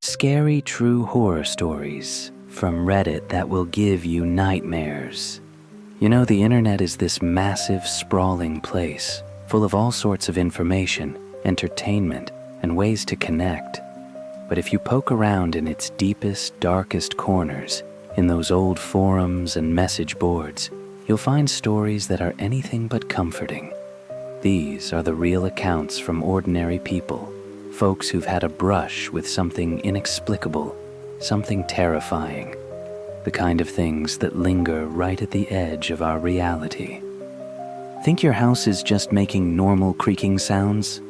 Scary true horror stories from Reddit that will give you nightmares. You know, the internet is this massive, sprawling place, full of all sorts of information, entertainment, and ways to connect. But if you poke around in its deepest, darkest corners, in those old forums and message boards, you'll find stories that are anything but comforting. These are the real accounts from ordinary people, folks who've had a brush with something inexplicable, something terrifying, the kind of things that linger right at the edge of our reality. Think your house is just making normal creaking sounds?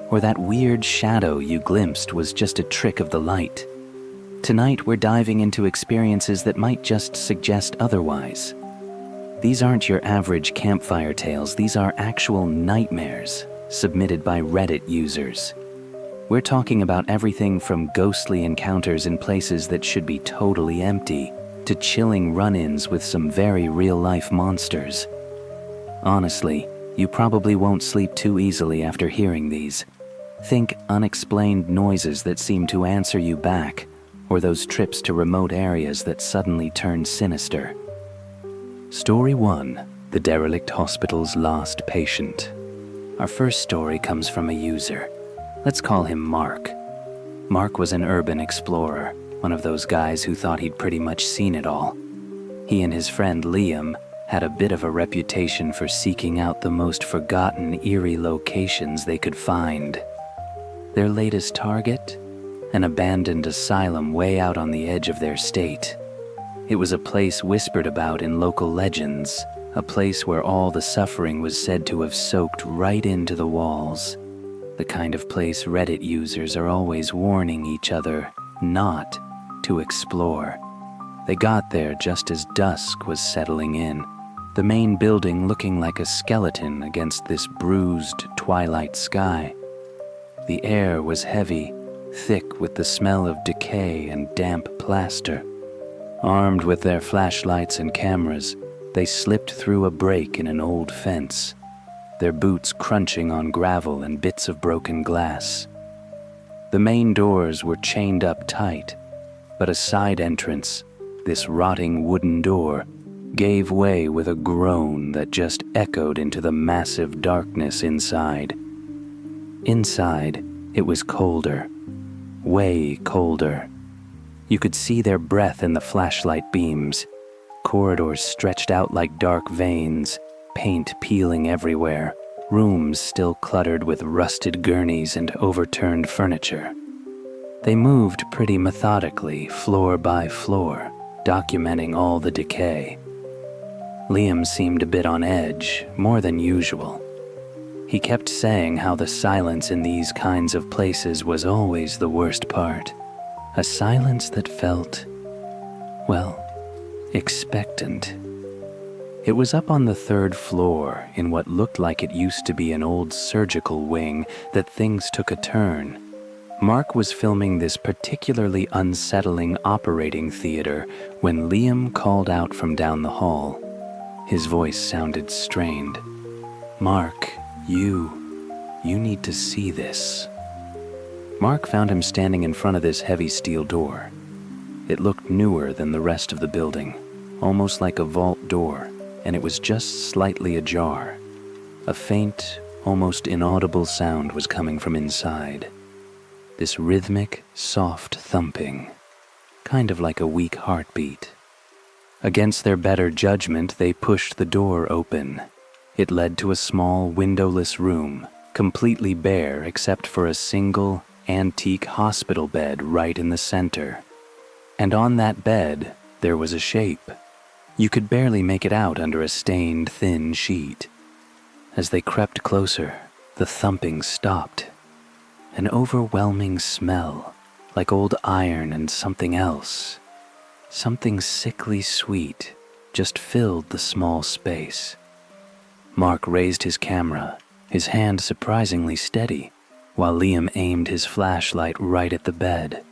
Or that weird shadow you glimpsed was just a trick of the light? Tonight we're diving into experiences that might just suggest otherwise. These aren't your average campfire tales, these are actual nightmares submitted by Reddit users. We're talking about everything from ghostly encounters in places that should be totally empty to chilling run-ins with some very real-life monsters. Honestly, you probably won't sleep too easily after hearing these. Think unexplained noises that seem to answer you back, or those trips to remote areas that suddenly turn sinister. Story 1, the derelict hospital's last patient. Our first story comes from a user. Let's call him Mark. Mark was an urban explorer, one of those guys who thought he'd pretty much seen it all. He and his friend Liam had a bit of a reputation for seeking out the most forgotten, eerie locations they could find. Their latest target? An abandoned asylum way out on the edge of their state. It was a place whispered about in local legends, a place where all the suffering was said to have soaked right into the walls. The kind of place Reddit users are always warning each other not to explore. They got there just as dusk was settling in, the main building looking like a skeleton against this bruised twilight sky. The air was heavy, thick with the smell of decay and damp plaster. Armed with their flashlights and cameras, they slipped through a break in an old fence, their boots crunching on gravel and bits of broken glass. The main doors were chained up tight, but a side entrance, this rotting wooden door, gave way with a groan that just echoed into the massive darkness inside. Inside, it was colder, way colder. You could see their breath in the flashlight beams, corridors stretched out like dark veins, paint peeling everywhere, rooms still cluttered with rusted gurneys and overturned furniture. They moved pretty methodically, floor by floor, documenting all the decay. Liam seemed a bit on edge, more than usual. He kept saying how the silence in these kinds of places was always the worst part. A silence that felt, well, expectant. It was up on the 3rd floor, in what looked like it used to be an old surgical wing, that things took a turn. Mark was filming this particularly unsettling operating theater when Liam called out from down the hall. His voice sounded strained. "Mark, you need to see this." Mark found him standing in front of this heavy steel door. It looked newer than the rest of the building, almost like a vault door, and it was just slightly ajar. A faint, almost inaudible sound was coming from inside. This rhythmic, soft thumping, kind of like a weak heartbeat. Against their better judgment, they pushed the door open. It led to a small, windowless room, completely bare except for a single, antique hospital bed right in the center. And on that bed, there was a shape. You could barely make it out under a stained, thin sheet. As they crept closer, the thumping stopped. An overwhelming smell, like old iron and something else. Something sickly sweet, just filled the small space. Mark raised his camera, his hand surprisingly steady, while Liam aimed his flashlight right at the bed.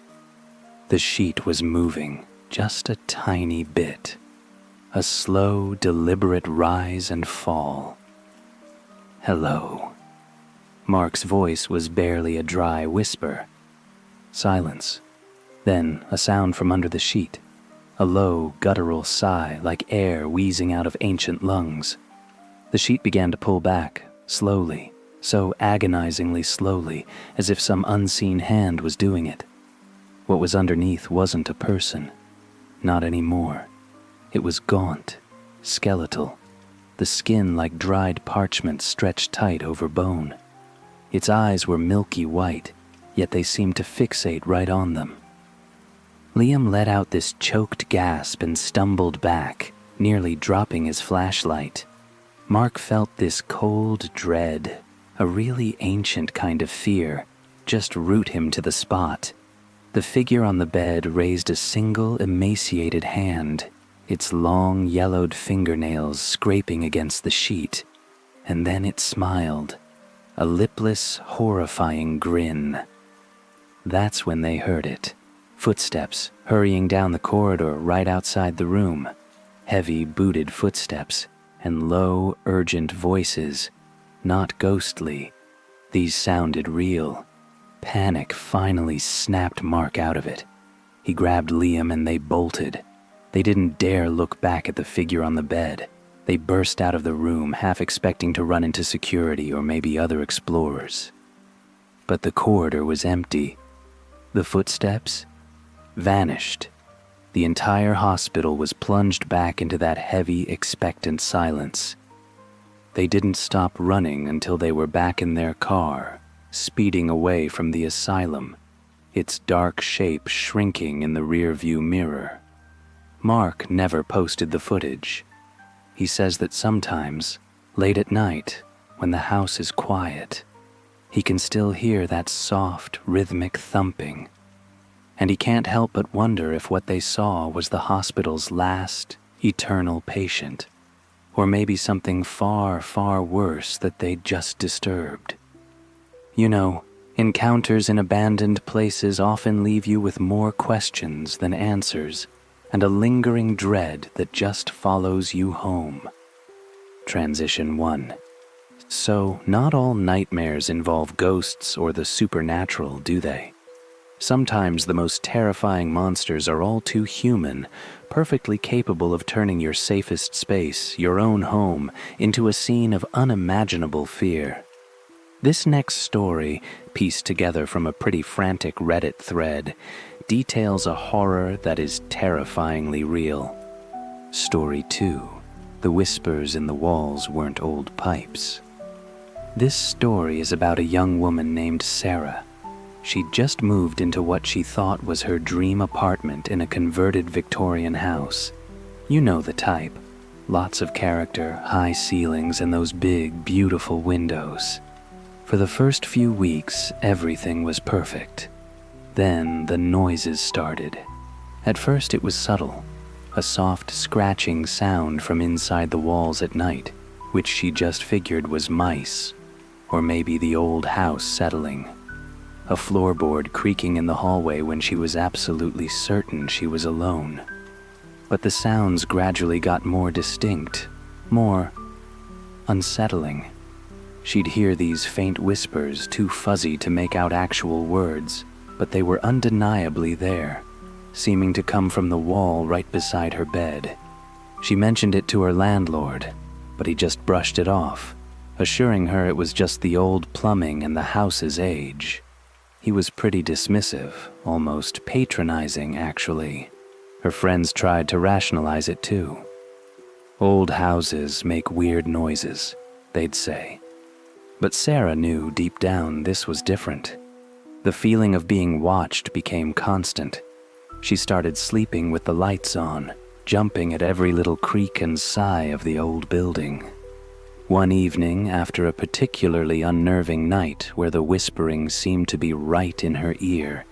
The sheet was moving, just a tiny bit. A slow, deliberate rise and fall. "Hello." Mark's voice was barely a dry whisper. Silence. Then a sound from under the sheet, a low, guttural sigh like air wheezing out of ancient lungs. The sheet began to pull back, slowly, so agonizingly slowly, as if some unseen hand was doing it. What was underneath wasn't a person. Not anymore. It was gaunt, skeletal, the skin like dried parchment stretched tight over bone. Its eyes were milky white, yet they seemed to fixate right on them. Liam let out this choked gasp and stumbled back, nearly dropping his flashlight. Mark felt this cold dread, a really ancient kind of fear, just root him to the spot. The figure on the bed raised a single emaciated hand, its long yellowed fingernails scraping against the sheet, and then it smiled, a lipless, horrifying grin. That's when they heard it. Footsteps hurrying down the corridor right outside the room. Heavy, booted footsteps and low, urgent voices. Not ghostly. These sounded real. Panic finally snapped Mark out of it. He grabbed Liam and they bolted. They didn't dare look back at the figure on the bed. They burst out of the room, half expecting to run into security or maybe other explorers. But the corridor was empty. The footsteps vanished. The entire hospital was plunged back into that heavy, expectant silence. They didn't stop running until they were back in their car, speeding away from the asylum, its dark shape shrinking in the rearview mirror. Mark never posted the footage. He says that sometimes, late at night, when the house is quiet, he can still hear that soft, rhythmic thumping. And he can't help but wonder if what they saw was the hospital's last, eternal patient, or maybe something far, far worse that they'd just disturbed. You know, encounters in abandoned places often leave you with more questions than answers, and a lingering dread that just follows you home. Transition 1. So, not all nightmares involve ghosts or the supernatural, do they? Sometimes the most terrifying monsters are all too human, perfectly capable of turning your safest space, your own home, into a scene of unimaginable fear. This next story, pieced together from a pretty frantic Reddit thread, details a horror that is terrifyingly real. Story 2. The whispers in the walls weren't old pipes. This story is about a young woman named Sarah. She'd just moved into what she thought was her dream apartment in a converted Victorian house. You know the type. Lots of character, high ceilings, and those big, beautiful windows. For the first few weeks, everything was perfect. Then the noises started. At first it was subtle, a soft scratching sound from inside the walls at night, which she just figured was mice, or maybe the old house settling. A floorboard creaking in the hallway when she was absolutely certain she was alone. But the sounds gradually got more distinct, more unsettling. She'd hear these faint whispers, too fuzzy to make out actual words, but they were undeniably there, seeming to come from the wall right beside her bed. She mentioned it to her landlord, but he just brushed it off, assuring her it was just the old plumbing and the house's age. He was pretty dismissive, almost patronizing, actually. Her friends tried to rationalize it too. Old houses make weird noises, they'd say. But Sarah knew deep down this was different. The feeling of being watched became constant. She started sleeping with the lights on, jumping at every little creak and sigh of the old building. One evening, after a particularly unnerving night where the whispering seemed to be right in her ear,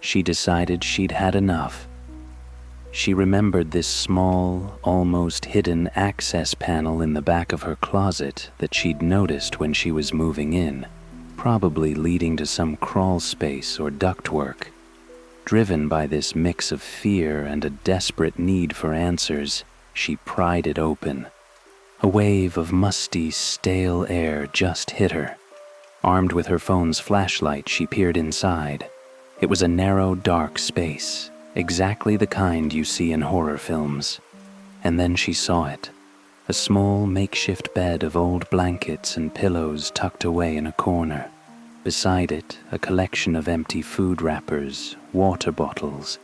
she decided she'd had enough. She remembered this small, almost hidden access panel in the back of her closet that she'd noticed when she was moving in, probably leading to some crawl space or ductwork. Driven by this mix of fear and a desperate need for answers, she pried it open. A wave of musty, stale air just hit her. Armed with her phone's flashlight, she peered inside. It was a narrow, dark space, exactly the kind you see in horror films. And then she saw it. A small makeshift bed of old blankets and pillows tucked away in a corner. Beside it, a collection of empty food wrappers, water bottles,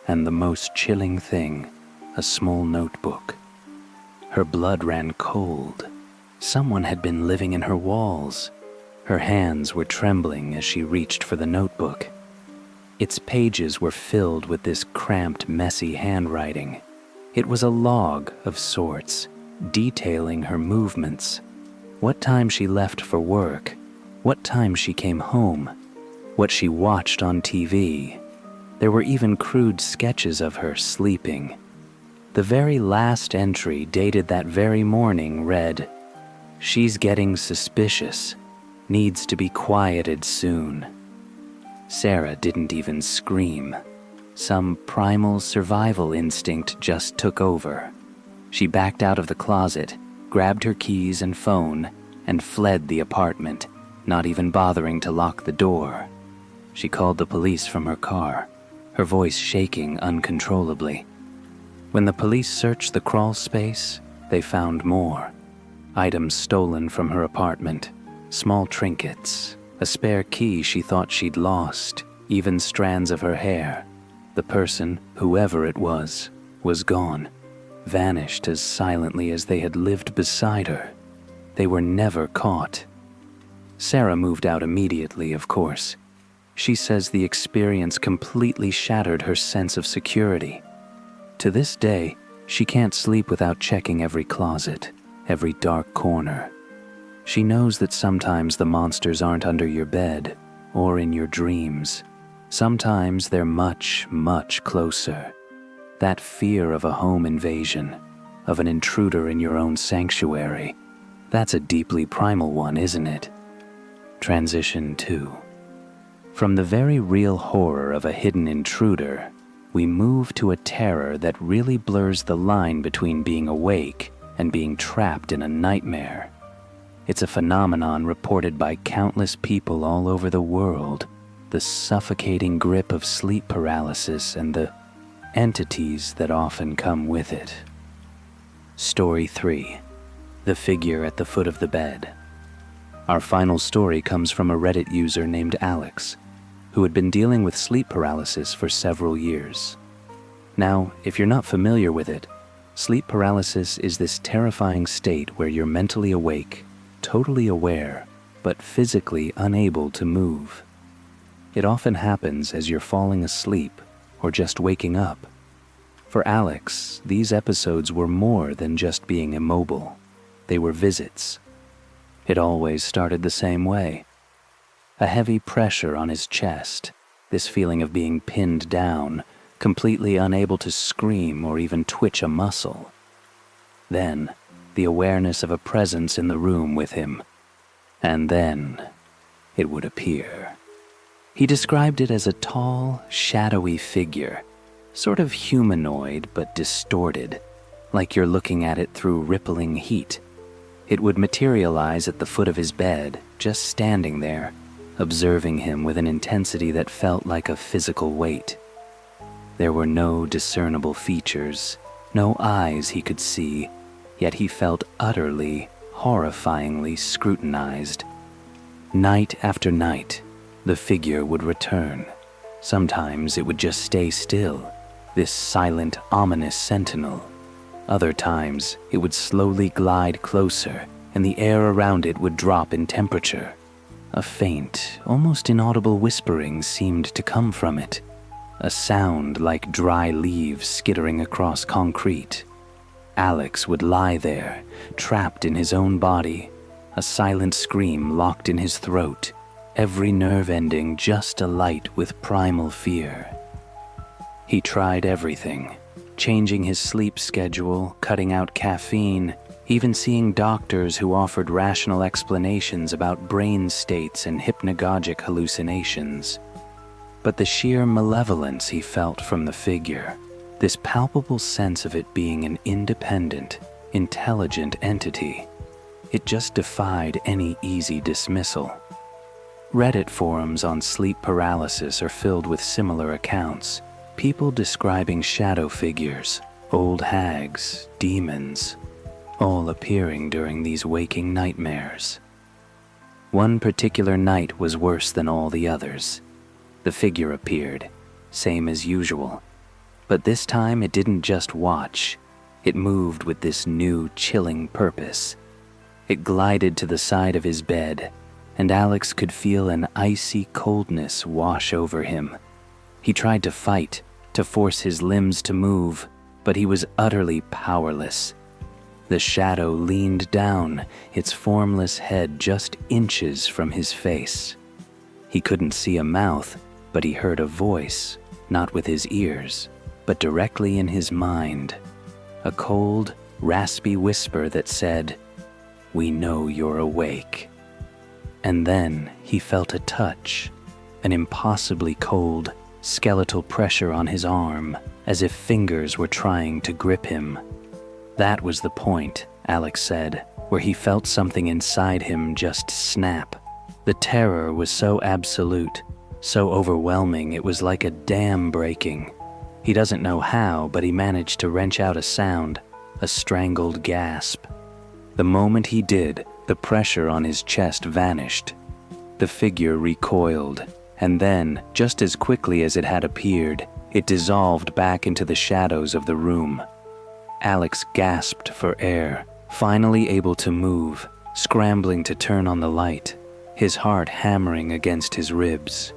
and the most chilling thing, a small notebook. Her blood ran cold. Someone had been living in her walls. Her hands were trembling as she reached for the notebook. Its pages were filled with this cramped, messy handwriting. It was a log of sorts, detailing her movements. What time she left for work, what time she came home, what she watched on TV. There were even crude sketches of her sleeping. The very last entry, dated that very morning, read, "She's getting suspicious. Needs to be quieted soon." Sarah didn't even scream. Some primal survival instinct just took over. She backed out of the closet, grabbed her keys and phone, and fled the apartment, not even bothering to lock the door. She called the police from her car, her voice shaking uncontrollably. When the police searched the crawl space, they found more. Items stolen from her apartment, small trinkets, a spare key she thought she'd lost, even strands of her hair. The person, whoever it was gone, vanished as silently as they had lived beside her. They were never caught. Sarah moved out immediately, of course. She says the experience completely shattered her sense of security. To this day, she can't sleep without checking every closet, every dark corner. She knows that sometimes the monsters aren't under your bed or in your dreams. Sometimes they're much, much closer. That fear of a home invasion, of an intruder in your own sanctuary, that's a deeply primal one, isn't it? Transition 2. From the very real horror of a hidden intruder, we move to a terror that really blurs the line between being awake and being trapped in a nightmare. It's a phenomenon reported by countless people all over the world, the suffocating grip of sleep paralysis and the entities that often come with it. Story 3. The figure at the foot of the bed. Our final story comes from a Reddit user named Alex, who had been dealing with sleep paralysis for several years. Now, if you're not familiar with it, sleep paralysis is this terrifying state where you're mentally awake, totally aware, but physically unable to move. It often happens as you're falling asleep or just waking up. For Alex, these episodes were more than just being immobile. They were visits. It always started the same way. A heavy pressure on his chest, this feeling of being pinned down, completely unable to scream or even twitch a muscle. Then, the awareness of a presence in the room with him. And then, it would appear. He described it as a tall, shadowy figure, sort of humanoid but distorted, like you're looking at it through rippling heat. It would materialize at the foot of his bed, just standing there, observing him with an intensity that felt like a physical weight. There were no discernible features, no eyes he could see, yet he felt utterly, horrifyingly scrutinized. Night after night, the figure would return. Sometimes it would just stay still, this silent, ominous sentinel. Other times, it would slowly glide closer, and the air around it would drop in temperature. A faint, almost inaudible whispering seemed to come from it, a sound like dry leaves skittering across concrete. Alex would lie there, trapped in his own body, a silent scream locked in his throat, every nerve ending just alight with primal fear. He tried everything, changing his sleep schedule, cutting out caffeine, even seeing doctors who offered rational explanations about brain states and hypnagogic hallucinations. But the sheer malevolence he felt from the figure, this palpable sense of it being an independent, intelligent entity, it just defied any easy dismissal. Reddit forums on sleep paralysis are filled with similar accounts, people describing shadow figures, old hags, demons, all appearing during these waking nightmares. One particular night was worse than all the others. The figure appeared, same as usual, but this time it didn't just watch, it moved with this new chilling purpose. It glided to the side of his bed, and Alex could feel an icy coldness wash over him. He tried to fight, to force his limbs to move, but he was utterly powerless. The shadow leaned down, its formless head just inches from his face. He couldn't see a mouth, but he heard a voice, not with his ears, but directly in his mind. A cold, raspy whisper that said, "We know you're awake." And then he felt a touch, an impossibly cold, skeletal pressure on his arm, as if fingers were trying to grip him. That was the point, Alex said, where he felt something inside him just snap. The terror was so absolute, so overwhelming, it was like a dam breaking. He doesn't know how, but he managed to wrench out a sound, a strangled gasp. The moment he did, the pressure on his chest vanished. The figure recoiled, and then, just as quickly as it had appeared, it dissolved back into the shadows of the room. Alex gasped for air, finally able to move, scrambling to turn on the light, his heart hammering against his ribs.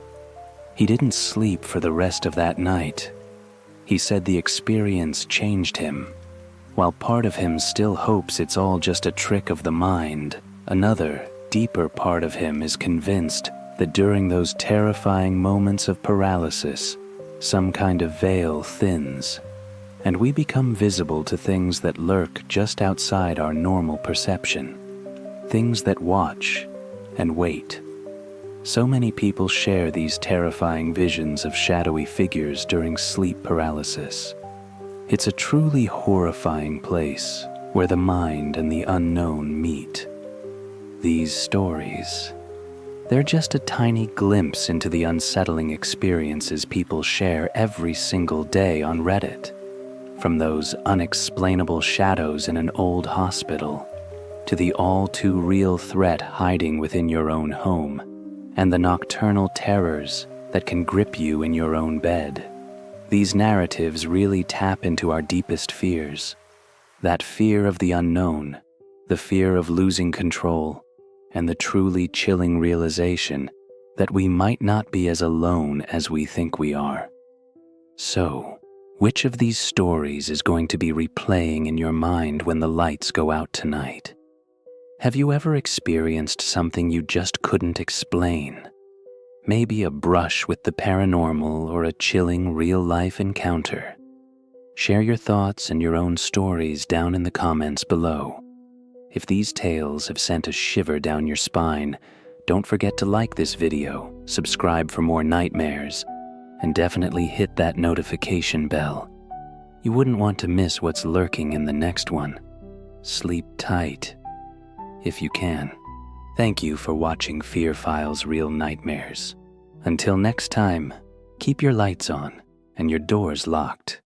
He didn't sleep for the rest of that night. He said the experience changed him. While part of him still hopes it's all just a trick of the mind, another, deeper part of him is convinced that during those terrifying moments of paralysis, some kind of veil thins, and we become visible to things that lurk just outside our normal perception, things that watch and wait. So many people share these terrifying visions of shadowy figures during sleep paralysis. It's a truly horrifying place where the mind and the unknown meet. These stories, they're just a tiny glimpse into the unsettling experiences people share every single day on Reddit. From those unexplainable shadows in an old hospital, to the all-too-real threat hiding within your own home, and the nocturnal terrors that can grip you in your own bed. These narratives really tap into our deepest fears. That fear of the unknown, the fear of losing control, and the truly chilling realization that we might not be as alone as we think we are. So, which of these stories is going to be replaying in your mind when the lights go out tonight? Have you ever experienced something you just couldn't explain? Maybe a brush with the paranormal or a chilling real-life encounter. Share your thoughts and your own stories down in the comments below. If these tales have sent a shiver down your spine, don't forget to like this video, subscribe for more nightmares, and definitely hit that notification bell. You wouldn't want to miss what's lurking in the next one. Sleep tight, if you can. Thank you for watching Fear Files Real Nightmares. Until next time, keep your lights on and your doors locked.